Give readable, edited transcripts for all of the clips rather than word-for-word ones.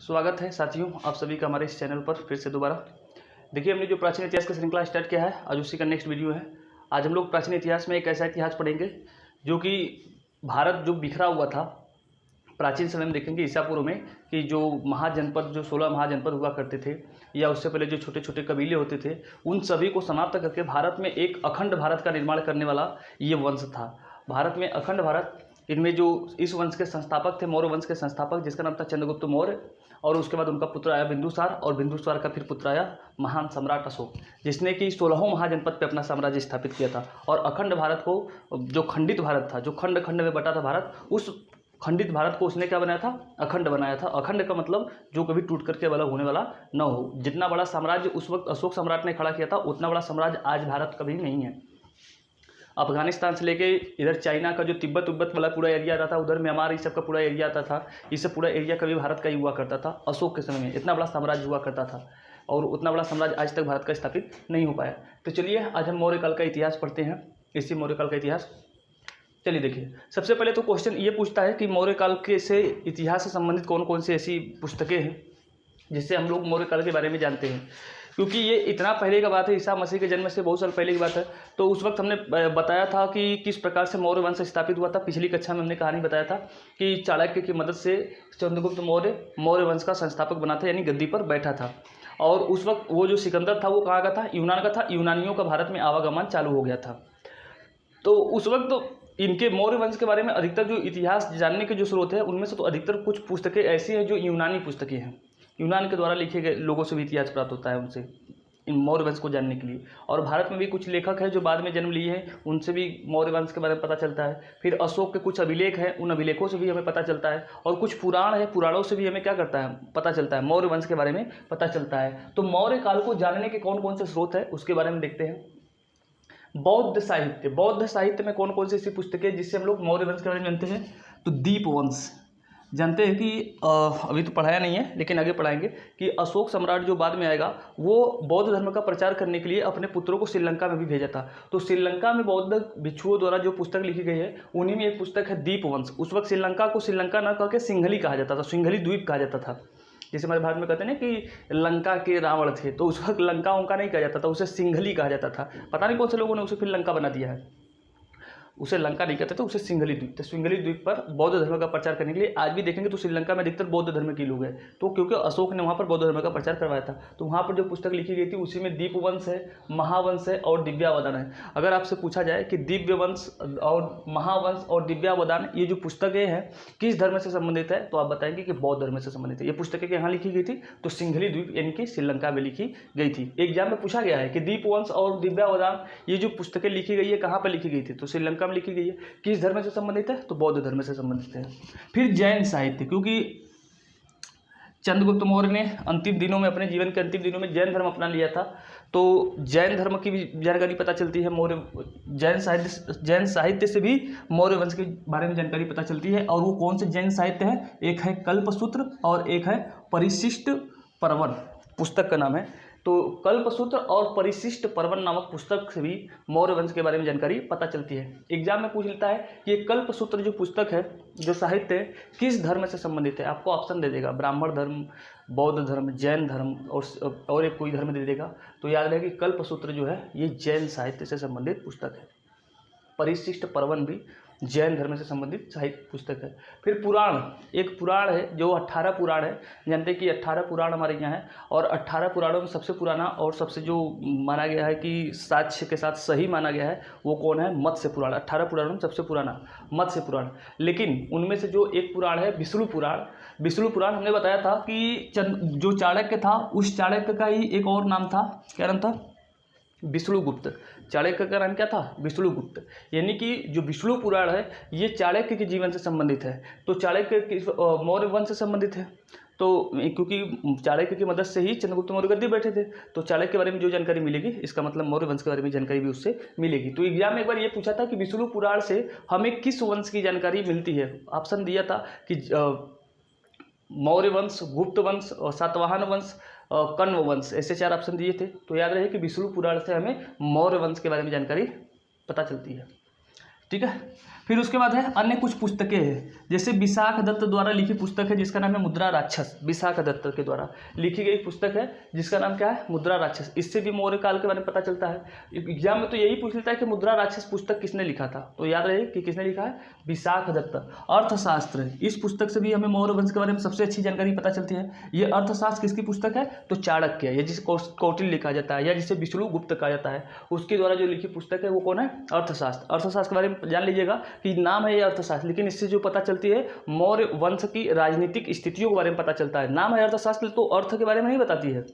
स्वागत है साथियों आप सभी का हमारे इस चैनल पर फिर से दोबारा। देखिए, हमने जो प्राचीन इतिहास की श्रृंखला स्टार्ट किया है, आज उसी का नेक्स्ट वीडियो है। आज हम लोग प्राचीन इतिहास में एक ऐसा इतिहास पढ़ेंगे जो कि भारत जो बिखरा हुआ था प्राचीन समय में, देखेंगे ईसा पूर्व में कि जो महाजनपद, जो 16 महाजनपद हुआ करते थे या उससे पहले जो छोटे छोटे कबीले होते थे, उन सभी को समाप्त करके भारत में एक अखंड भारत का निर्माण करने वाला ये वंश था। भारत में अखंड भारत, इनमें जो इस वंश के संस्थापक थे, मौर्य वंश के संस्थापक, जिसका नाम था चंद्रगुप्त मौर्य, और उसके बाद उनका पुत्र आया बिंदुसार, और बिंदुसार का फिर पुत्र आया महान सम्राट अशोक, जिसने कि 16 महाजनपद पे अपना साम्राज्य स्थापित किया था। और अखंड भारत को, जो खंडित भारत था, जो खंड खंड में बटा था भारत, उस खंडित भारत को उसने क्या बनाया था? अखंड बनाया था। अखंड का मतलब जो कभी टूट करके अलग होने वाला न हो। जितना बड़ा साम्राज्य उस वक्त अशोक सम्राट ने खड़ा किया था, उतना बड़ा साम्राज्य आज भारत कभी नहीं है। अफगानिस्तान से लेके इधर चाइना का जो तिब्बत उब्बत वाला पूरा एरिया आता था, उधर म्यांमार, इस सब का पूरा एरिया आता था। ये सब पूरा एरिया कभी भारत का ही हुआ करता था। अशोक के समय में इतना बड़ा साम्राज्य हुआ करता था, और उतना बड़ा साम्राज्य आज तक भारत का स्थापित नहीं हो पाया। तो चलिए आज हम मौर्य काल का इतिहास पढ़ते हैं, इसी मौर्य काल का इतिहास। चलिए देखिए, सबसे पहले तो क्वेश्चन ये पूछता है कि मौर्य काल के से इतिहास से संबंधित कौन कौन सी ऐसी पुस्तकें हैं जिससे हम लोग मौर्य काल के बारे में जानते हैं। क्योंकि ये इतना पहले का बात है, ईसा मसीह के जन्म से बहुत साल पहले की बात है। तो उस वक्त हमने बताया था कि किस प्रकार से मौर्य वंश स्थापित हुआ था। पिछली कक्षा में हमने कहानी बताया था कि चाणक्य की मदद से चंद्रगुप्त मौर्य मौर्य वंश का संस्थापक बना था, यानी गद्दी पर बैठा था। और उस वक्त वो जो सिकंदर था वो कहाँ का था? यूनान का था। यूनानियों का भारत में आवागमन चालू हो गया था। तो उस वक्त इनके मौर्य वंश के बारे में अधिकतर जो इतिहास जानने के जो स्रोत है, उनमें से तो अधिकतर कुछ पुस्तकें ऐसी हैं जो यूनानी पुस्तकें हैं। यूनान के द्वारा लिखे गए लोगों से भी इतिहास प्राप्त होता है उनसे, इन मौर्य वंश को जानने के लिए। और भारत में भी कुछ लेखक हैं जो बाद में जन्म लिए हैं, उनसे भी मौर्य वंश के बारे में पता चलता है। फिर अशोक के कुछ अभिलेख हैं, उन अभिलेखों से भी हमें पता चलता है। और कुछ पुराण है, पुराणों से भी हमें क्या करता है? पता चलता है, मौर्य वंश के बारे में पता चलता है। तो मौर्य काल को जानने के कौन कौन से स्रोत है उसके बारे में देखते हैं। बौद्ध साहित्य, बौद्ध साहित्य में कौन कौन सी ऐसी पुस्तकें जिससे हम लोग मौर्य वंश के बारे में जानते हैं? तो दीपवंश, जानते हैं कि अभी तो पढ़ाया नहीं है लेकिन आगे पढ़ाएंगे कि अशोक सम्राट जो बाद में आएगा, वो बौद्ध धर्म का प्रचार करने के लिए अपने पुत्रों को श्रीलंका में भी भेजा था। तो श्रीलंका में बौद्ध भिक्षुओं द्वारा जो पुस्तक लिखी गई है, उन्हीं में एक पुस्तक है दीपवंश। उस वक्त श्रीलंका को श्रीलंका न कह के सिंघली कहा जाता था, सिंघली द्वीप कहा जाता था। जैसे हमारे भारत में कहते हैं ना कि लंका के रावण थे, तो उस वक्त लंका उनका नहीं कहा जाता था, उसे सिंघली कहा जाता था। पता नहीं कौन से लोगों ने उसे फिर लंका बना दिया है। उसे लंका नहीं कहते थे, उसे सिंघली द्वीप। तो सिंघली द्वीप पर बौद्ध धर्म का प्रचार करने के लिए आज भी देखेंगे तो श्रीलंका में अधिकतर बौद्ध धर्म के लोग हैं। तो क्योंकि अशोक ने वहाँ पर बौद्ध धर्म का प्रचार करवाया था, तो वहाँ पर जो पुस्तक लिखी गई थी उसी में दीपवंश है, महावंश है और दिव्यावदान है। अगर आपसे पूछा जाए कि दिव्य वंश और महावंश और दिव्यावदान ये जो पुस्तकें हैं किस धर्म से संबंधित है, तो आप बताएंगे कि बौद्ध धर्म से संबंधित है। ये पुस्तकें यहाँ लिखी गई थी तो सिंघली द्वीप यानी कि श्रीलंका में लिखी गई थी। एग्जाम में पूछा गया है कि दीपवंश और दिव्यावदान ये जो पुस्तकें लिखी गई है कहाँ पर लिखी गई थी, तो श्रीलंका में लिखी गई है। किस धर्म से संबंधित है? तो बौद्ध धर्म से संबंधित है। फिर जैन साहित्य, क्योंकि चंद्रगुप्त मौर्य ने अंतिम दिनों में, अपने जीवन के अंतिम दिनों में जैन धर्म अपना लिया था, तो जैन धर्म की भी जानकारी पता चलती है। मौर्य जैन साहित्य से भी मौर्य वंश के बारे में जानकारी पता चलती है। और वो कौन से जैन साहित्य है? एक है कल्पसूत्र और एक है परिशिष्ट पर्वन, पुस्तक का नाम है। तो कल्पसूत्र और परिशिष्ट पर्वन नामक पुस्तक से भी मौर्य वंश के बारे में जानकारी पता चलती है। एग्जाम में पूछ लेता है कि ये कल्पसूत्र जो पुस्तक है, जो साहित्य है, किस धर्म से संबंधित है। आपको ऑप्शन दे देगा, ब्राह्मण धर्म, बौद्ध धर्म, जैन धर्म और एक कोई धर्म दे देगा। तो याद रहे कि कल्पसूत्र जो है ये जैन साहित्य से संबंधित पुस्तक है। परिशिष्ट पर्वन भी जैन धर्म से संबंधित साहित्य पुस्तक है। फिर पुराण, एक पुराण है जो 18 पुराण है। जानते हैं कि 18 पुराण हमारे यहाँ है, और 18 पुराणों में सबसे पुराना और सबसे जो माना गया है कि साक्ष्य के साथ सही माना गया है, वो कौन है? मत्स्य पुराण। 18 पुराणों में सबसे पुराना मत्स्य पुराण। लेकिन उनमें से जो एक पुराण है विष्णु पुराण, विष्णु पुराण हमने बताया था कि जो चाणक्य था, उस चाणक्य का ही एक और नाम था। क्या नाम था? विष्णुगुप्त। चाणक्य का नाम क्या था? विष्णुगुप्त। यानी कि जो विष्णु पुराण है ये चाणक्य के जीवन से संबंधित है। तो चाणक्य मौर्य वंश से संबंधित है। तो क्योंकि चाणक्य की मदद से ही चंद्रगुप्त मौर्य गद्दी बैठे थे, तो चाणक्य के बारे में जो जानकारी मिलेगी, इसका मतलब मौर्य वंश के बारे में जानकारी भी उससे मिलेगी। तो एग्जाम में एक बार ये पूछा था कि विष्णु पुराण से हमें किस वंश की जानकारी मिलती है। ऑप्शन दिया था कि मौर्य वंश, गुप्त वंश और सातवाहन वंश, कण्व वंश, ऐसे 4 ऑप्शन दिए थे। तो याद रहे कि विष्णु पुराण से हमें मौर्य वंश के बारे में जानकारी पता चलती है। ठीक है। फिर उसके बाद है अन्य कुछ पुस्तकें हैं, जैसे विशाख दत्त द्वारा लिखी पुस्तक है जिसका नाम है मुद्रा राक्षस। विशाख दत्त के द्वारा लिखी गई पुस्तक है जिसका नाम क्या है, मुद्रा राक्षस। इससे भी मौर्य काल के बारे में पता चलता है। एग्जाम में तो यही पूछ लेता है कि मुद्रा राक्षस पुस्तक किसने लिखा था, तो याद रहे कि किसने लिखा है, विशाख दत्त। अर्थशास्त्र, इस पुस्तक से भी हमें मौर्य वंश के बारे में सबसे अच्छी जानकारी पता चलती है। ये अर्थशास्त्र किसकी पुस्तक है, तो चाणक्य, या जिसे कौटिल्य लिखा जाता है या जिसे विष्णुगुप्त कहा जाता है, उसके द्वारा जो लिखी पुस्तक है वो कौन है, अर्थशास्त्र। अर्थशास्त्र के बारे में जान लीजिएगा कि नाम है ये अर्थशास्त्र, लेकिन इससे जो पता चलती है मौर्य वंश की राजनीतिक स्थितियों के बारे में पता चलता है। नाम है अर्थशास्त्र तो अर्थ के बारे में नहीं बताती है,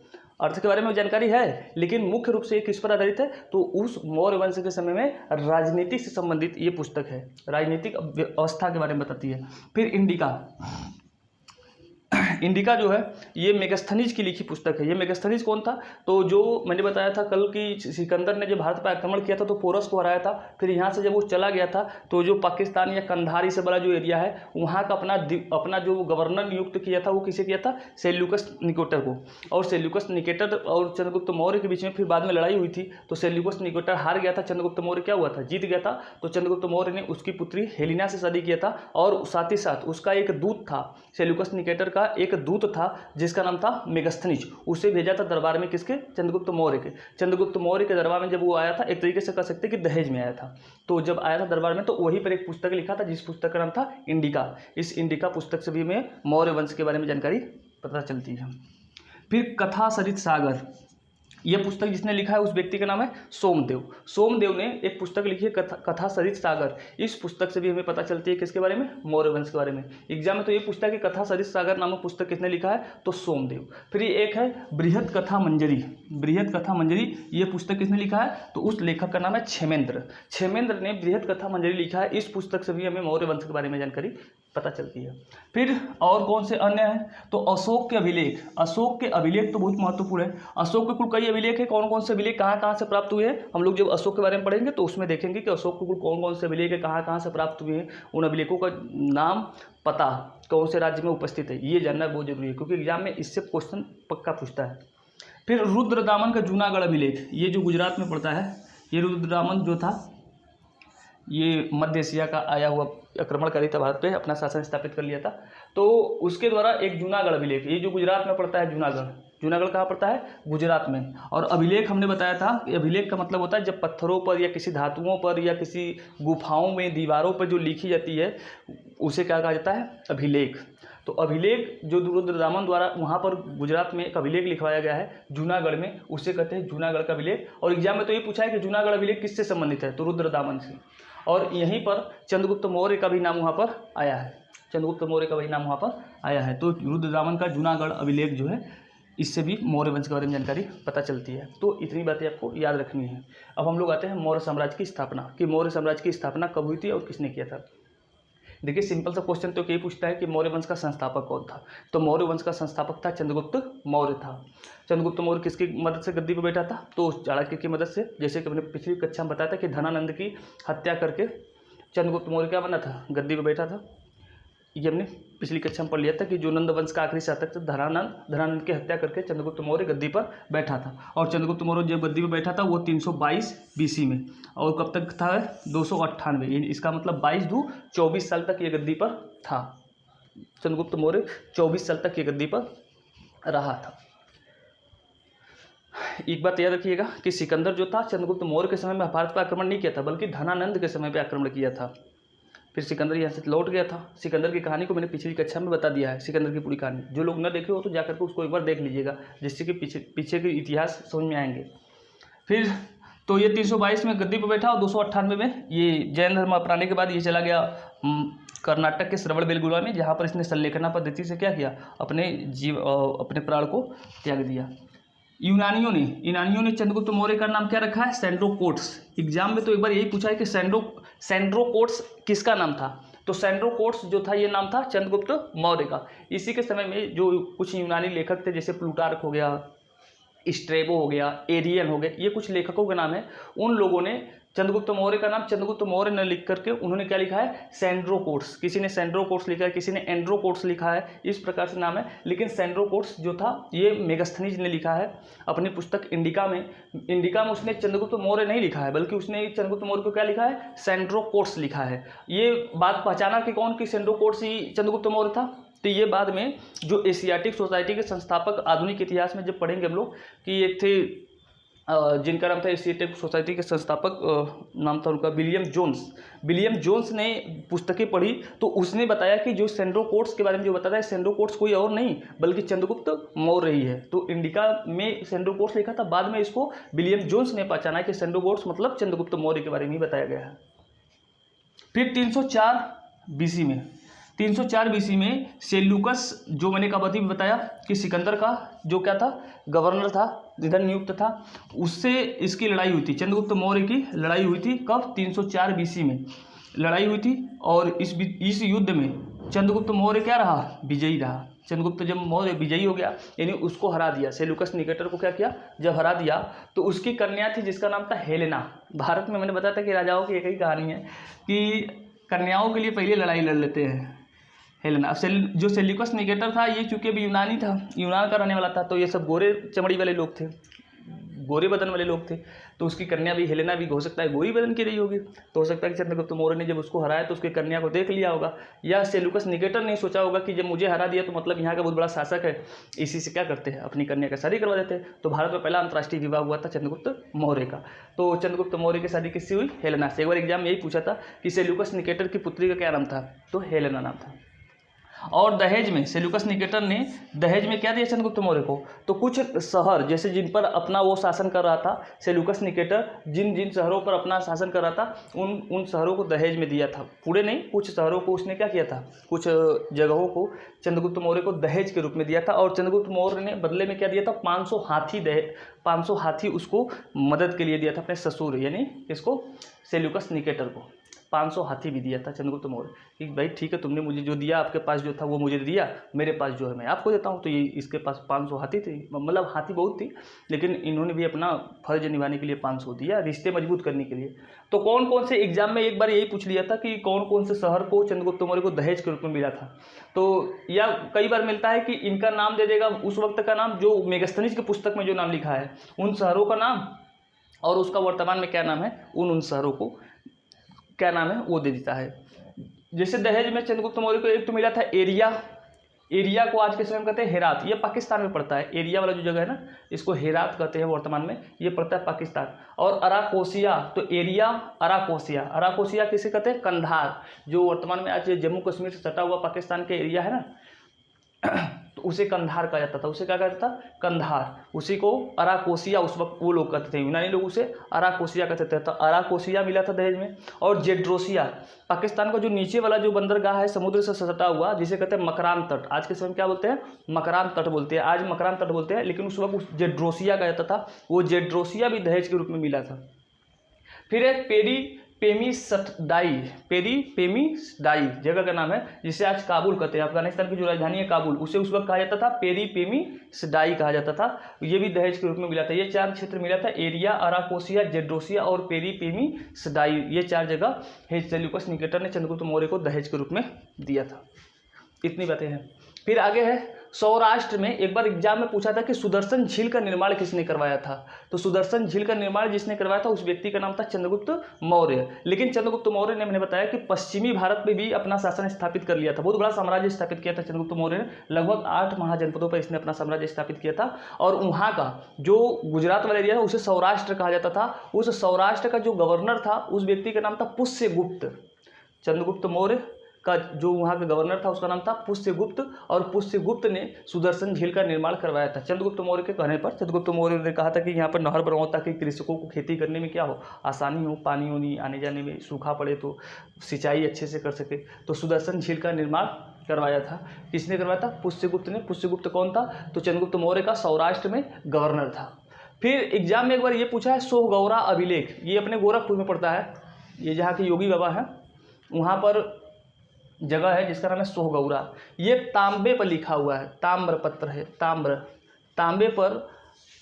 अर्थ के बारे में जानकारी है, लेकिन मुख्य रूप से ये किस पर आधारित है, तो उस मौर्य वंश के समय में राजनीतिक से संबंधित ये पुस्तक है, राजनीतिक व्यवस्था के बारे में बताती है। फिर इंडिका, इंडिका जो है ये मेगास्थनीज की लिखी पुस्तक है। ये मेगास्थनीज कौन था, तो जो मैंने बताया था कल की सिकंदर ने जब भारत पर आक्रमण किया था तो पोरस को हराया था। फिर यहाँ से जब वो चला गया था तो जो पाकिस्तान या कंधार से बड़ा जो एरिया है वहाँ का अपना जो गवर्नर नियुक्त किया था वो किसे किया था, सेल्यूकस निकेटर को। और सेल्यूकस निकेटर और चंद्रगुप्त मौर्य के बीच में फिर बाद में लड़ाई हुई थी, तो सेल्यूकस निकेटर हार गया था, चंद्रगुप्त मौर्य क्या हुआ था, जीत गया था। तो चंद्रगुप्त मौर्य ने उसकी पुत्री हेलिना से शादी किया था और साथ ही साथ उसका एक दूत था, सेल्यूकस निकेटर का एक दूत था जिसका नाम था मेगास्थनीज। उसे भेजा था दरबार में किसके, चंद्रगुप्त मौर्य के। चंद्रगुप्त मौर्य के दरबार में जब वो आया था, एक तरीके से कह सकते हैं कि दहेज में आया था, तो जब आया था दरबार में तो वहीं पर एक पुस्तक लिखा था जिस पुस्तक का नाम था इंडिका। इस इंडिका पुस्तक से भी हमें मौर्य वंश के बारे में जानकारी पता चलती है। फिर कथा सरित सागर, यह पुस्तक जिसने लिखा है उस व्यक्ति का नाम है सोमदेव। सोमदेव ने एक पुस्तक लिखी है कथा सरित सागर। इस पुस्तक से भी हमें पता चलती है किसके बारे में, मौर्य वंश के बारे में। एग्जाम में तो ये पूछता है कि कथा सरित सागर नामक पुस्तक किसने लिखा है, तो सोमदेव। फिर ये एक है बृहद कथा मंजरी। बृहद कथा मंजरी ये पुस्तक किसने लिखा है, तो उस लेखक का नाम है क्षेमेंद्र। क्षेमेंद्र ने बृहद कथा मंजरी लिखा है। इस पुस्तक से भी हमें मौर्य वंश के बारे में जानकारी पता चलती है। फिर और कौन से अन्य हैं, तो अशोक के अभिलेख। अशोक के अभिलेख तो बहुत महत्वपूर्ण है। अशोक के कुल कई अभिलेख है, कौन कौन से अभिलेख कहाँ से प्राप्त हुए हैं, हम लोग जब अशोक के बारे में पढ़ेंगे तो उसमें देखेंगे कि अशोक के कुल कौन कौन से अभिलेख है, कहाँ से प्राप्त हुए हैं, उन अभिलेखों का नाम, पता, कौन से राज्य में उपस्थित है, ये जानना बहुत जरूरी है क्योंकि एग्जाम में इससे क्वेश्चन पक्का पूछता है। फिर रुद्रदामन का जूनागढ़ अभिलेख, ये जो गुजरात में पड़ता है, ये रुद्रदामन जो था ये मध्य एशिया का आया हुआ आक्रमणकारी था, भारत पे अपना शासन स्थापित कर लिया था, तो उसके द्वारा एक जूनागढ़ अभिलेख, ये जो गुजरात में पड़ता है जूनागढ़, जूनागढ़ कहाँ पड़ता है, गुजरात में। और अभिलेख हमने बताया था कि अभिलेख का मतलब होता है जब पत्थरों पर या किसी धातुओं पर या किसी गुफाओं में दीवारों पर जो लिखी जाती है उसे क्या कहा जाता है, अभिलेख। तो अभिलेख जो रुद्रदामन द्वारा वहाँ पर गुजरात में एक अभिलेख लिखवाया गया है जूनागढ़ में, उसे कहते हैं जूनागढ़ का अभिलेख। और एग्जाम में तो ये पूछा है कि जूनागढ़ अभिलेख किससे संबंधित है, तो रुद्रदामन से। और यहीं पर चंद्रगुप्त मौर्य का भी नाम वहाँ पर आया है, चंद्रगुप्त मौर्य का भी नाम वहाँ पर आया है। तो रुद्रदामन का जूनागढ़ अभिलेख जो है इससे भी मौर्य वंश के बारे में जानकारी पता चलती है। तो इतनी बातें आपको याद रखनी है। अब हम लोग आते हैं मौर्य साम्राज्य की स्थापना, कि मौर्य साम्राज्य की स्थापना कब हुई थी और किसने किया था। देखिए सिंपल सा क्वेश्चन तो यही पूछता है कि मौर्य वंश का संस्थापक कौन था, तो मौर्य वंश का संस्थापक था चंद्रगुप्त मौर्य था। चंद्रगुप्त मौर्य किसकी मदद से गद्दी पर बैठा था, तो चाणक्य की मदद से। जैसे कि हमने पिछली कक्षा में बताया था कि धनानंद की हत्या करके चंद्रगुप्त मौर्य क्या बना था, गद्दी पर बैठा था। ये हमने पिछली कक्षा में पढ़ लिया था कि जो नंद वंश का आखिरी शासक था धनानंद की हत्या करके चंद्रगुप्त मौर्य गद्दी पर बैठा था। और चंद्रगुप्त मौर्य जब गद्दी पर बैठा था वो 322 BC में, और कब तक था, 298। इसका मतलब 22-24 साल तक ये गद्दी पर था। चंद्रगुप्त मौर्य 24 साल तक ये गद्दी पर रहा था। एक बात याद रखिएगा कि सिकंदर जो था चंद्रगुप्त मौर्य के समय में भारत पर आक्रमण नहीं किया था, बल्कि धनानंद के समय पर आक्रमण किया था। फिर सिकंदर यहाँ से लौट गया था। सिकंदर की कहानी को मैंने पिछली कक्षा में बता दिया है, सिकंदर की पूरी कहानी। जो लोग न देखे हो तो जाकर के उसको एक बार देख लीजिएगा, जिससे कि पीछे के इतिहास समझ में आएंगे। फिर तो ये 322 में गद्दी पर बैठा और 298 में ये जैन धर्म अपनाने के बाद ये चला गया कर्नाटक के श्रवणबेलगोला में, जहाँ पर इसने संलेखना पद्धति से क्या किया, अपने प्राण को त्याग दिया। यूनानियों ने चंद्रगुप्त मौर्य का नाम क्या रखा है, सेंड्रोकोट्स। एग्जाम में तो एक बार यही पूछा है कि सेंड्रोकोट्स किसका नाम था, तो सेंड्रोकोट्स जो था ये नाम था चंद्रगुप्त मौर्य का। इसी के समय में जो कुछ यूनानी लेखक थे, जैसे प्लूटार्क हो गया, स्ट्रेबो हो गया, एरियन हो गए, ये कुछ लेखकों के नाम है। उन लोगों ने चंद्रगुप्त मौर्य का नाम चंद्रगुप्त मौर्य न लिख करके उन्होंने क्या लिखा है, सेंड्रोकोट्स। किसी ने सेंड्रोकोट्स लिखा है, किसी ने एंड्रोकोट्स लिखा है, इस प्रकार से नाम है। लेकिन सेंड्रोकोट्स जो था ये मेगास्थनीज ने लिखा है अपनी पुस्तक इंडिका में। इंडिका में उसने चंद्रगुप्त मौर्य नहीं लिखा है, बल्कि उसने चंद्रगुप्त मौर्य को क्या लिखा है, सेंड्रोकोट्स लिखा है। ये बात पहचाना कि कौन, कि सेंड्रोकोट्स ही चंद्रगुप्त मौर्य था। तो ये बाद में जो एशियाटिक सोसाइटी के संस्थापक आधुनिक इतिहास में जब पढ़ेंगे हम लोग कि ये थे जिनका नाम था एशियाटिक सोसाइटी के संस्थापक, नाम था उनका विलियम जोन्स। विलियम जोन्स ने पुस्तकें पढ़ी तो उसने बताया कि जो सेंड्रोकोट्स के बारे में जो बताया है, सेंड्रोकोट्स कोई और नहीं बल्कि चंद्रगुप्त मौर्य ही है। तो इंडिका में सेंड्रोकोट्स लिखा था, बाद में इसको विलियम जोन्स ने पहचाना कि सेंड्रोकोट्स मतलब चंद्रगुप्त मौर्य के बारे में ही बताया गया है। फिर 304 बीसी में 304 बीसी में सेल्यूकस, जो मैंने कब बताया कि सिकंदर का जो क्या था, गवर्नर था, इधर नियुक्त था, उससे इसकी लड़ाई हुई थी, चंद्रगुप्त मौर्य की लड़ाई हुई थी। कब, 304 बीसी में लड़ाई हुई थी। और इस युद्ध में चंद्रगुप्त मौर्य क्या रहा, विजयी रहा। चंद्रगुप्त जब मौर्य विजयी हो गया, यानी उसको हरा दिया, सेल्यूकस निकेटर को क्या किया, जब हरा दिया तो उसकी कन्या थी जिसका नाम था हेलेना। भारत में मैंने बताया था कि राजाओं की एक ही कहानी है कि कन्याओं के लिए पहले लड़ाई लड़ लेते हैं। हेलेना, जो सेल्यूकस निकेटर था ये चूंकि अभी यूनानी था, यूनान का रहने वाला था, तो ये सब गोरे चमड़ी वाले लोग थे, गोरे बदन वाले लोग थे। तो उसकी कन्या भी हेलेना भी हो सकता है गोरी बदन की रही होगी। तो हो सकता है कि चंद्रगुप्त मौर्य ने जब उसको हराया तो उसकी कन्या को देख लिया होगा, या सेल्यूकस निकेटर ने सोचा होगा कि जब मुझे हरा दिया तो मतलब यहाँ का बहुत बड़ा शासक है, इसी से क्या करते हैं, अपनी कन्या का शादी करवा देते हैं। तो भारत में पहला अंतर्राष्ट्रीय विवाह हुआ था चंद्रगुप्त मौर्य का। तो चंद्रगुप्त मौर्य की शादी किससे हुई, हेलेना से। एक बार एग्जाम में यही पूछा था कि सेल्यूकस निकेटर की पुत्री का क्या नाम था, तो हेलेना नाम था। और दहेज में सेल्यूकस निकेटर ने दहेज में क्या दिया चंद्रगुप्त मौर्य को, तो कुछ शहर जैसे जिन पर अपना वो शासन कर रहा था सेल्यूकस निकेटर, जिन जिन शहरों पर अपना शासन कर रहा था उन शहरों को दहेज में दिया था। पूरे नहीं, कुछ शहरों को उसने क्या किया था, कुछ जगहों को चंद्रगुप्त मौर्य को दहेज के रूप में दिया था। और चंद्रगुप्त मौर्य ने बदले में क्या दिया था, 500 हाथी 500 हाथी उसको मदद के लिए दिया था, अपने ससुर यानी इसको सेल्यूकस निकेटर को 500 हाथी भी दिया था चंद्रगुप्त मौर्य कि भाई ठीक है, तुमने मुझे जो दिया, आपके पास जो था वो मुझे दिया, मेरे पास जो है मैं आपको देता हूँ। तो ये इसके पास 500 हाथी थे, मतलब हाथी बहुत थी, लेकिन इन्होंने भी अपना फर्ज निभाने के लिए 500 दिया, रिश्ते मजबूत करने के लिए। तो कौन कौन से एग्जाम में एक बार यही पूछ लिया था कि कौन कौन से शहर को चंद्रगुप्त मौर्य को दहेज के रूप में मिला था। तो या कई बार मिलता है कि इनका नाम दे देगा, उस वक्त का नाम जो मेगास्थनीज की पुस्तक में जो नाम लिखा है उन शहरों का नाम, और उसका वर्तमान में क्या नाम है, उन शहरों को क्या नाम है वो दे देता है। जैसे दहेज में चंद्रगुप्त मौर्य को एक तो मिला था एरिया को आज के समय में कहते हैं हेरात, ये पाकिस्तान में पड़ता है। एरिया वाला जो जगह है ना, इसको हेरात कहते हैं वर्तमान में, ये पड़ता है पाकिस्तान। और अराकोसिया, तो एरिया अराकोसिया किसे कहते हैं, कंधार, जो वर्तमान में आज जम्मू कश्मीर से सटा हुआ पाकिस्तान के एरिया है ना, तो उसे कंधार कहा जाता था। उसे क्या कहता था, कंधार। उसी को अराकोसिया उस वक्त वो लोग कहते थे, यूनानी लोग उसे अराकोसिया कहते थे। तो अराकोसिया मिला था दहेज में। और जेड्रोसिया, पाकिस्तान का जो नीचे वाला जो बंदरगाह है समुद्र से सटा हुआ, जिसे कहते हैं मकरान तट, आज के समय क्या बोलते हैं, मकरान तट बोलते हैं, आज मकरान तट बोलते हैं, लेकिन उस वक्त जेड्रोसिया कहा जाता था। वो जेड्रोसिया भी दहेज के रूप में मिला था। फिर एक पेरीपेमिसडाई जगह का नाम है, जिसे आज काबुल कहते हैं, अफगानिस्तान की जो राजधानी है काबुल, उसे उस वक्त कहा जाता था पेरीपेमिसडाई कहा जाता था। ये भी दहेज के रूप में मिला था। ये 4 क्षेत्र मिला था, एरिया, अराकोसिया, जेड्रोसिया और पेरीपेमिसडाई। ये 4 जगह सेल्यूकस निकेटर ने चंद्रगुप्त मौर्य को दहेज के रूप में दिया था। इतनी बातें हैं। फिर आगे है सौराष्ट्र में एक बार एग्जाम में पूछा था कि सुदर्शन झील का निर्माण किसने करवाया था। तो सुदर्शन झील का निर्माण जिसने करवाया था उस व्यक्ति का नाम था चंद्रगुप्त मौर्य। लेकिन चंद्रगुप्त मौर्य ने, मैंने बताया कि पश्चिमी भारत में भी अपना शासन स्थापित कर लिया था, बहुत बड़ा साम्राज्य स्थापित किया था चंद्रगुप्त मौर्य ने। लगभग 8 महाजनपदों पर इसने अपना साम्राज्य स्थापित किया था। और वहाँ का जो गुजरात वाला एरिया है उसे सौराष्ट्र कहा जाता था। उस सौराष्ट्र का जो गवर्नर था उस व्यक्ति का नाम था पुष्यगुप्त। चंद्रगुप्त मौर्य का जो वहाँ का गवर्नर था उसका नाम था पुष्यगुप्त, और पुष्यगुप्त ने सुदर्शन झील का निर्माण करवाया था चंद्रगुप्त मौर्य के कहने पर। चंद्रगुप्त मौर्य ने कहा था कि यहाँ पर नहर बनवाओ ताकि कृषकों को खेती करने में क्या हो, आसानी हो, पानी होनी आने जाने में, सूखा पड़े तो सिंचाई अच्छे से कर सके। तो सुदर्शन झील का निर्माण करवाया था। किसने करवाया था, पुष्यगुप्त ने। पुष्यगुप्त कौन था, तो चंद्रगुप्त मौर्य का सौराष्ट्र में गवर्नर था। फिर एग्जाम में एक बार ये पूछा है सोहगौरा अभिलेख, ये अपने गोरखपुर में पड़ता है। ये जहाँ के योगी बाबा हैं वहाँ पर जगह है जिसका नाम है सोहगौरा। ये तांबे पर लिखा हुआ है, ताम्रपत्र है, तांबे पर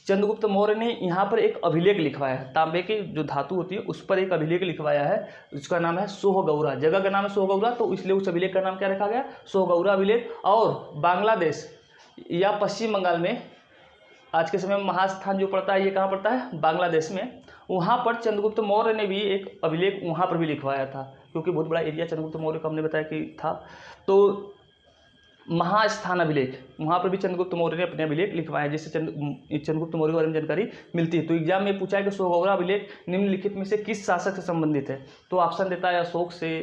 चंद्रगुप्त मौर्य ने यहाँ पर एक अभिलेख लिखवाया है, तांबे की जो धातु होती है उस पर एक अभिलेख लिखवाया है, उसका नाम है सोहगौरा। जगह का नाम है सोहगौरा, तो इसलिए उस अभिलेख का नाम क्या रखा गया, सोहगौरा अभिलेख। और बांग्लादेश या पश्चिम बंगाल में आज के समय में महास्थान जो पड़ता है, ये कहाँ पड़ता है, बांग्लादेश में। वहाँ पर चंद्रगुप्त मौर्य ने भी एक अभिलेख वहाँ पर भी लिखवाया था, क्योंकि बहुत बड़ा एरिया चंद्रगुप्त मौर्य का हमने बताया कि था। तो महास्थान अभिलेख, वहाँ पर भी चंद्रगुप्त मौर्य ने अपने अभिलेख लिखवाए, जिससे चंद्रगुप्त मौर्य के बारे में जानकारी मिलती है। तो एग्जाम में पूछा है कि सोहगौरा अभिलेख निम्नलिखित में से किस शासक से संबंधित है, तो ऑप्शन देता है अशोक से,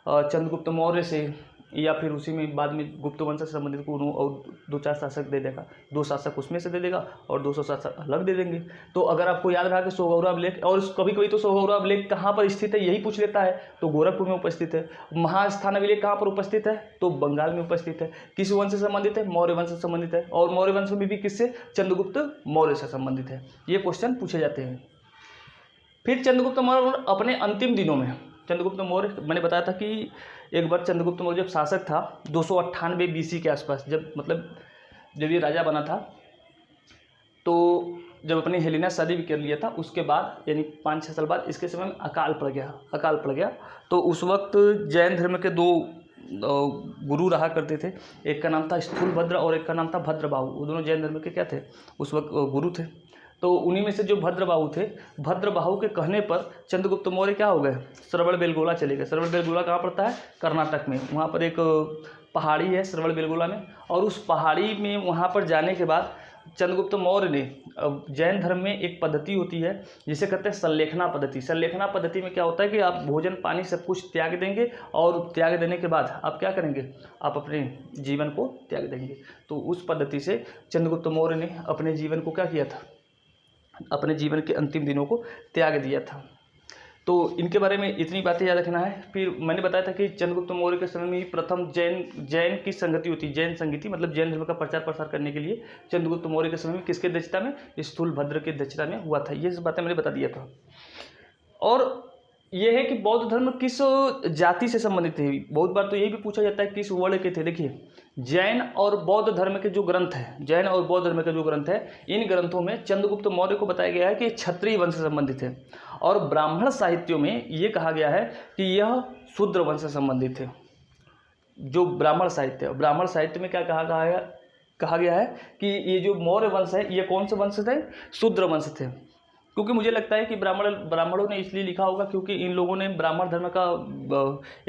चंद्रगुप्त मौर्य से, या फिर उसी में बाद में गुप्त वंश से संबंधित को और 2-4 शासक दे देगा, 2 शासक उसमें से दे देगा और 200 शासक अलग दे देंगे। तो अगर आपको याद रहा कि सोहगौरा अभिलेख, और कभी कभी तो सोहगौरा अभिलेख कहाँ पर स्थित है यही पूछ लेता है, तो गोरखपुर में उपस्थित है। महास्थान अभिलेख कहाँ पर उपस्थित है, तो बंगाल में उपस्थित है। किस वंश से संबंधित है, मौर्य वंश से संबंधित है, और मौर्य वंश में भी किससे, चंद्रगुप्त मौर्य से संबंधित है। ये क्वेश्चन पूछे जाते हैं। फिर चंद्रगुप्त मौर्य अपने अंतिम दिनों में, चंद्रगुप्त मौर्य मैंने बताया था कि एक बार चंद्रगुप्त मौर्य जब शासक था 298 BC के आसपास, जब ये राजा बना था, तो जब अपनी हेलेना शादी भी कर लिया था, उसके बाद यानी 5-6 साल बाद इसके समय में अकाल पड़ गया। तो उस वक्त जैन धर्म के 2 गुरु रहा करते थे, एक का नाम था स्थूलभद्र और एक का नाम था भद्रबाहु। वो दोनों जैन धर्म के क्या थे, उस वक्त गुरु थे। तो उन्हीं में से जो भद्रबाहु थे, भद्रबाहु के कहने पर चंद्रगुप्त मौर्य क्या हो गए, श्रवणबेलगोला चले गए। श्रवणबेलगोला कहाँ पड़ता है, कर्नाटक में। वहाँ पर एक पहाड़ी है श्रवणबेलगोला में, और उस पहाड़ी में वहाँ पर जाने के बाद चंद्रगुप्त मौर्य ने, जैन धर्म में एक पद्धति होती है जिसे कहते हैं संलेखना पद्धति। संलेखना पद्धति में क्या होता है कि आप भोजन पानी सब कुछ त्याग देंगे, और त्याग देने के बाद आप क्या करेंगे, आप अपने जीवन को त्याग देंगे। तो उस पद्धति से चंद्रगुप्त मौर्य ने अपने जीवन को क्या किया था, अपने जीवन के अंतिम दिनों को त्याग दिया था। तो इनके बारे में इतनी बातें याद रखना है। फिर मैंने बताया था कि चंद्रगुप्त मौर्य के समय में ही प्रथम जैन की संगति होती है। जैन संगति मतलब जैन धर्म का प्रचार प्रसार करने के लिए चंद्रगुप्त मौर्य के समय में किसके अध्यक्षता में, स्थूलभद्र की अध्यक्षता में हुआ था। ये सब बातें मैंने बता दिया था। और यह है कि बौद्ध धर्म किस जाति से संबंधित है। बहुत बार तो यही भी पूछा जाता है किस वर्ण के थे। देखिए, जैन और बौद्ध धर्म के जो ग्रंथ है, जैन और बौद्ध धर्म के जो ग्रंथ है, इन ग्रंथों में चंद्रगुप्त मौर्य को बताया गया है कि क्षत्रिय वंश से संबंधित है, और ब्राह्मण साहित्यों में ये कहा गया है कि यह शूद्र वंश से संबंधित है। जो ब्राह्मण साहित्य है, ब्राह्मण साहित्य में क्या कहा गया है कि ये जो मौर्य वंश है ये कौन से वंश थे, शूद्र वंश थे। क्योंकि मुझे लगता है कि ब्राह्मणों ने इसलिए लिखा होगा क्योंकि इन लोगों ने ब्राह्मण धर्म का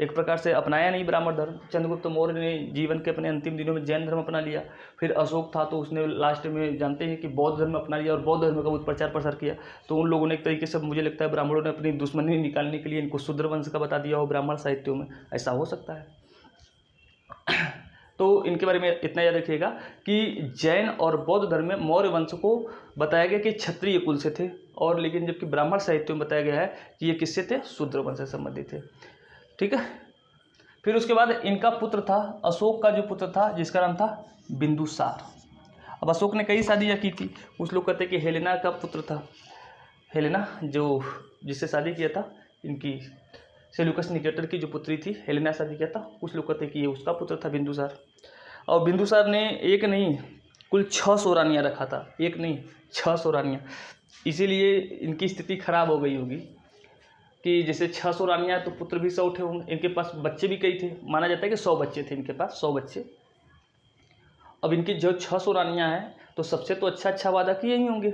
एक प्रकार से अपनाया नहीं। ब्राह्मण धर्म चंद्रगुप्त मौर्य ने जीवन के अपने अंतिम दिनों में जैन धर्म अपना लिया। फिर अशोक था तो उसने लास्ट में जानते हैं कि बौद्ध धर्म अपना लिया और बौद्ध धर्म का बहुत प्रचार प्रसार किया। तो उन लोगों ने एक तरीके से, मुझे लगता है, ब्राह्मणों ने अपनी दुश्मनी निकालने के लिए इनको शूद्र वंश का बता दिया हो ब्राह्मण साहित्यों में। ऐसा हो सकता है। तो इनके बारे में इतना याद रखिएगा कि जैन और बौद्ध धर्म में मौर्य वंश को बताया गया कि क्षत्रिय कुल से थे, और लेकिन जबकि ब्राह्मण साहित्य में बताया गया है कि ये किससे थे, शूद्र वंश से संबंधित थे। ठीक है। फिर उसके बाद इनका पुत्र था, अशोक का जो पुत्र था जिसका नाम था बिंदुसार। अब अशोक ने कई शादियाँ की थी। कुछ लोग कहते हैं कि हेलेना का पुत्र था, हेलेना जो जिससे शादी किया था, इनकी सेल्यूकस निकेटर की जो पुत्री थी हेलेना शादी किया था। कुछ लोग कहते हैं कि ये उसका पुत्र था बिंदुसार। और बिंदुसार ने एक नहीं कुल 600 रानियाँ रखा था, एक नहीं 600 रानियाँ। इसीलिए इनकी स्थिति खराब हो गई होगी कि जैसे 600 रानियाँ तो पुत्र भी 100 उठे होंगे। इनके पास बच्चे भी कई थे, माना जाता है कि 100 बच्चे थे इनके पास, 100 बच्चे। अब इनकी जो 600 रानियाँ हैं तो सबसे तो अच्छा वादा किए ही होंगे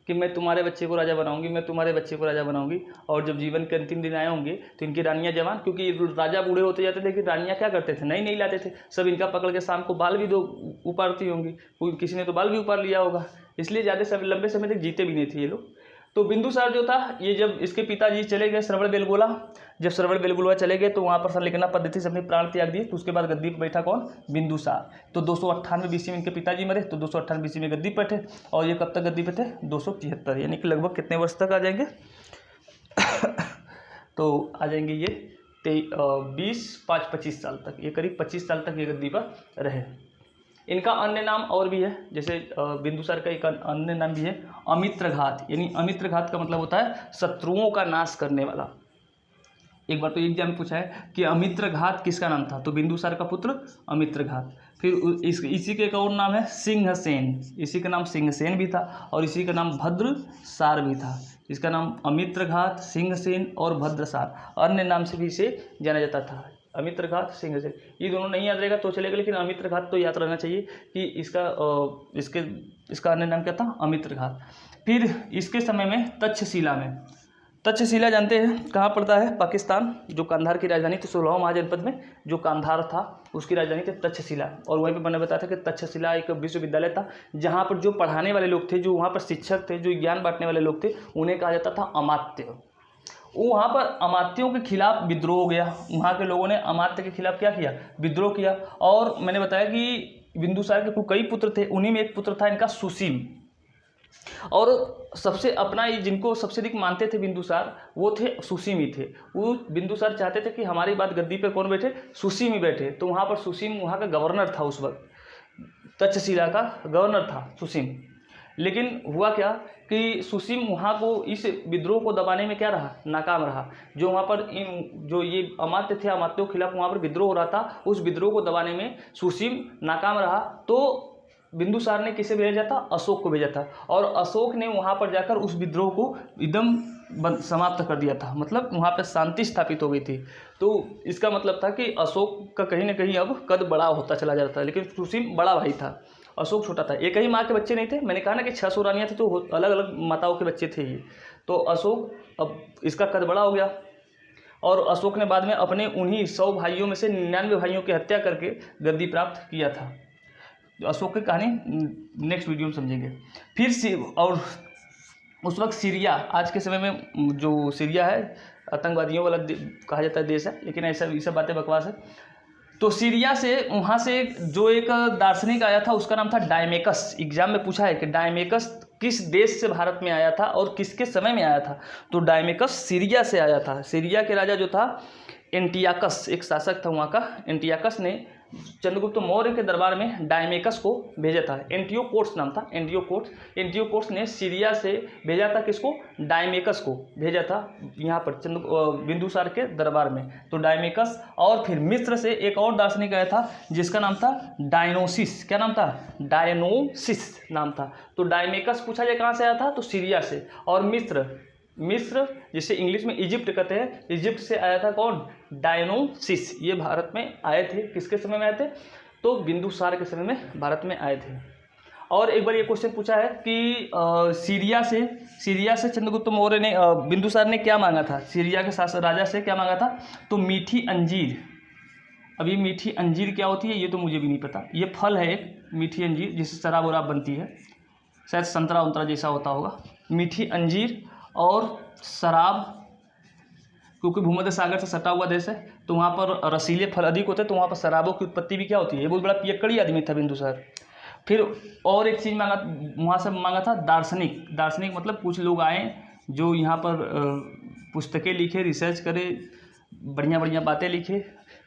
कि मैं तुम्हारे बच्चे को राजा बनाऊंगी, मैं तुम्हारे बच्चे को राजा बनाऊंगी। और जब जीवन के अंतिम दिन आए होंगे तो इनकी रानियाँ जवान, क्योंकि राजा बूढ़े होते जाते थे, लेकिन रानियाँ क्या करते थे, नहीं लाते थे। सब इनका पकड़ के शाम को बाल भी उपाड़ती होंगी, किसी ने तो बाल भी उपाड़ लिया होगा, इसलिए ज़्यादा लंबे समय तक जीते भी नहीं थे ये लोग। तो बिंदुसार जो था, ये जब इसके पिताजी चले गए श्रवणबेलगोला, जब श्रवणबेलगोला चले गए तो वहाँ पर संलेखना पद्धति से अपने प्राण त्याग दिए। तो उसके बाद गद्दी पर बैठा कौन, बिंदुसार। तो 298 BC में इनके पिताजी मरे, तो 298 BC में गद्दी पर थे। और ये कब तक गद्दी पे थे, 273, यानी कि लगभग कितने वर्ष तक आ जाएंगे तो आ जाएंगे ये 25 साल तक, ये करीब 25 साल तक ये गद्दी पर रहे। इनका अन्य नाम और भी है, जैसे बिंदुसार का एक अन्य नाम भी है अमित्रघात। यानी अमित्रघात का मतलब होता है शत्रुओं का नाश करने वाला। एक बार तो एग्जाम में पूछा है कि अमित्रघात किसका नाम था, तो बिंदुसार का पुत्र अमित्रघात। फिर इसी के एक और नाम है सिंहसेन, इसी का नाम सिंहसेन भी था और इसी का नाम भद्रसार भी था। इसका नाम अमित्रघात, सिंहसेन और भद्रसार, अन्य नाम से भी इसे जाना जाता था। अमित्रघात, सिंहसेन, ये दोनों नहीं याद रहेगा तो चलेगा, लेकिन अमित्रघात तो याद रहना चाहिए कि इसका अन्य नाम क्या था, अमित्रघात। फिर इसके समय में तक्षशिला जानते हैं कहाँ पड़ता है, पाकिस्तान, जो कांधार की राजधानी थी 16वां महाजनपद में जो कांधार था उसकी राजधानी थी तक्षशिला। और वहीं पर मैंने बताया था कि तक्षशिला एक विश्वविद्यालय था जहाँ पर जो पढ़ाने वाले लोग थे, जो वहाँ पर शिक्षक थे, जो ज्ञान बांटने वाले लोग थे, उन्हें कहा जाता था अमात्य। वहाँ पर अमात्यों के खिलाफ विद्रोह हो गया, वहाँ के लोगों ने अमात्य के खिलाफ क्या किया, विद्रोह किया। और मैंने बताया कि बिंदुसार के कई पुत्र थे, उन्हीं में एक पुत्र था इनका सुसीम। और सबसे अपना जिनको सबसे अधिक मानते थे बिंदुसार, वो थे सुसीम ही थे। वो बिंदुसार चाहते थे कि हमारी बात गद्दी पे कौन बैठे, सुसीम ही बैठे। तो वहाँ पर सुसीम वहाँ का गवर्नर था, उस वक्त तक्षशिला का गवर्नर था सुसीम। लेकिन हुआ क्या कि सुसीम वहाँ को इस विद्रोह को दबाने में क्या रहा, नाकाम रहा। जो वहाँ पर जो ये अमात्य थे, अमात्यों के खिलाफ वहाँ पर विद्रोह हो रहा था, उस विद्रोह को दबाने में सुसीम नाकाम रहा। तो बिंदुसार ने किसे भेजा था, अशोक को भेजा था। और अशोक ने वहाँ पर जाकर उस विद्रोह को एकदम समाप्त कर दिया था, मतलब वहाँ पर शांति स्थापित हो गई थी। तो इसका मतलब था कि अशोक का कहीं ना कहीं अब कद बड़ा होता चला जा रहा था, लेकिन सुसीम बड़ा भाई था, अशोक छोटा था। एक ही माँ के बच्चे नहीं थे, मैंने कहा ना कि 600 रानियाँ थी तो अलग अलग माताओं के बच्चे थे ये। तो अशोक अब इसका कद बड़ा हो गया और अशोक ने बाद में अपने उन्हीं 100 भाइयों में से 99 भाइयों की हत्या करके गद्दी प्राप्त किया था। अशोक की कहानी नेक्स्ट वीडियो में समझेंगे। फिर और उस वक्त सीरिया, आज के समय में जो सीरिया है आतंकवादियों वाला कहा जाता है देश है, लेकिन ऐसा ये सब बातें बकवास है। तो सीरिया से वहाँ से जो एक दार्शनिक आया था उसका नाम था डायमेकस। एग्जाम में पूछा है कि डायमेकस किस देश से भारत में आया था और किसके समय में आया था, तो डायमेकस सीरिया से आया था। सीरिया के राजा जो था एंटियाकस, एक शासक था वहाँ का, एंटियाकस ने चंद्रगुप्त मौर्य के दरबार में डायमेकस को भेजा था। एंटियोकोट्स नाम था, एंटियोकोट्स ने सीरिया से भेजा था, किसको, डायमेकस को भेजा था यहाँ पर बिंदुसार के दरबार में। तो डायमेकस, और फिर मिस्र से एक और दार्शनिक आया था जिसका नाम था डायनोसिस। क्या नाम था, डायनोसिस नाम था। तो डायमेकस पूछा जाए कहाँ से आया था, तो सीरिया से। और मिस्र जिसे इंग्लिश में इजिप्ट कहते हैं, इजिप्ट से आया था कौन, डायनोसिस। ये भारत में आए थे, किसके समय में आए थे, तो बिंदुसार के समय में भारत में आए थे। और एक बार ये क्वेश्चन पूछा है कि सीरिया से चंद्रगुप्त मौर्य ने बिंदुसार ने क्या मांगा था, सीरिया के शासक राजा से क्या मांगा था, तो मीठी अंजीर। अब ये मीठी अंजीर क्या होती है ये तो मुझे भी नहीं पता। ये फल है एक मीठी अंजीर जिससे शराब वराब बनती है, शायद संतरा उंतरा जैसा होता होगा। मीठी अंजीर और शराब, क्योंकि भूमध्य सागर से सटा हुआ देश है तो वहाँ पर रसीले फल अधिक होते हैं, तो वहाँ पर शराबों की उत्पत्ति भी क्या होती है। ये बहुत बड़ा पियक्कड़ी आदमी था बिंदुसार। फिर और एक चीज़ मांगा, वहाँ से मांगा था दार्शनिक मतलब कुछ लोग आए जो यहाँ पर पुस्तकें लिखे, रिसर्च करे, बढ़िया बढ़िया बातें लिखे,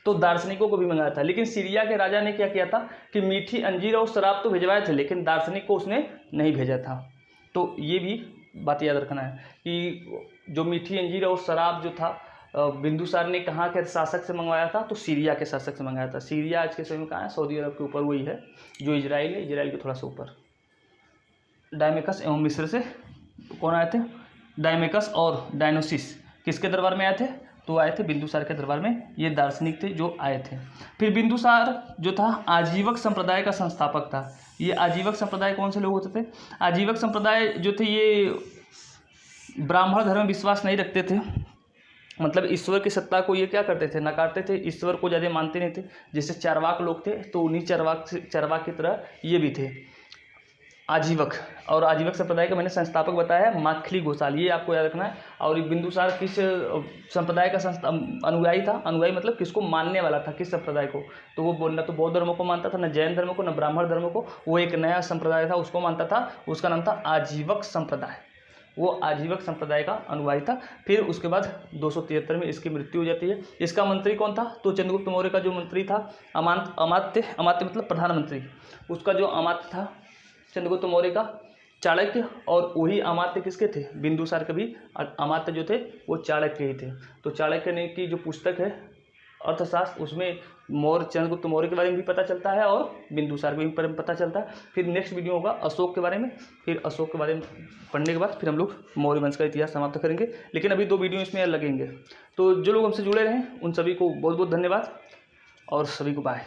तो दार्शनिकों को भी मंगाया था। लेकिन सीरिया के राजा ने क्या किया था कि मीठी अंजीर और शराब तो भिजवाए थे, लेकिन दार्शनिक को उसने नहीं भेजा था। तो ये भी बात याद रखना है कि जो मीठी अंजीर और शराब जो था बिंदुसार ने कहाँ के शासक से मंगवाया था, तो सीरिया के शासक से मंगाया था। सीरिया आज के समय में कहाँ है, सऊदी अरब के ऊपर वही है जो इजराइल है, इजराइल के थोड़ा सा ऊपर। डायमेकस एवं मिस्र से कौन आए थे, डायमेकस और डायनोसिस किसके दरबार में आए थे, तो आए थे बिंदुसार के दरबार में। ये दार्शनिक थे जो आए थे। फिर बिंदुसार जो था आजीवक संप्रदाय का संस्थापक था। ये आजीवक संप्रदाय कौन से लोग होते थे, आजीवक संप्रदाय जो थे ये ब्राह्मण धर्म में विश्वास नहीं रखते थे, मतलब ईश्वर की सत्ता को ये क्या करते थे, नकारते थे, ईश्वर को ज़्यादा मानते नहीं थे। जैसे चारवाक लोग थे तो उन्हीं चारवाक की तरह ये भी थे आजीवक। और आजीवक संप्रदाय का मैंने संस्थापक बताया है माखली घोषाल, ये आपको याद रखना है। और बिंदुसार किस संप्रदाय का अनुयायी था, अनुयायी मतलब किसको मानने वाला था, किस संप्रदाय को, तो वो न तो बौद्ध धर्म को मानता था, न जैन धर्म को, न ब्राह्मण धर्म को। वो एक नया संप्रदाय था उसको मानता था, उसका नाम था आजीवक संप्रदाय। वो आजीवक संप्रदाय का अनुयायी था। फिर उसके बाद 273 में इसकी मृत्यु हो जाती है। इसका मंत्री कौन था, तो चंद्रगुप्त मौर्य का जो मंत्री था अमात्य मतलब प्रधानमंत्री, उसका जो अमात्य था चंद्रगुप्त मौर्य का, चाणक्य, और वही अमात्य किसके थे, बिंदुसार के भी अमात्य जो थे वो चाणक्य ही थे। तो चाणक्य ने की जो पुस्तक है अर्थशास्त्र, उसमें मौर्य चंद्रगुप्त मौर्य के बारे में भी पता चलता है और बिंदुसार के बारे में पता चलता है। फिर नेक्स्ट वीडियो होगा अशोक के बारे में, फिर अशोक के बारे में पढ़ने के बाद फिर हम लोग मौर्य वंश का इतिहास समाप्त करेंगे। लेकिन अभी 2 वीडियो इसमें लगेंगे। तो जो लोग हमसे जुड़े रहें उन सभी को बहुत बहुत धन्यवाद और सभी को बाय।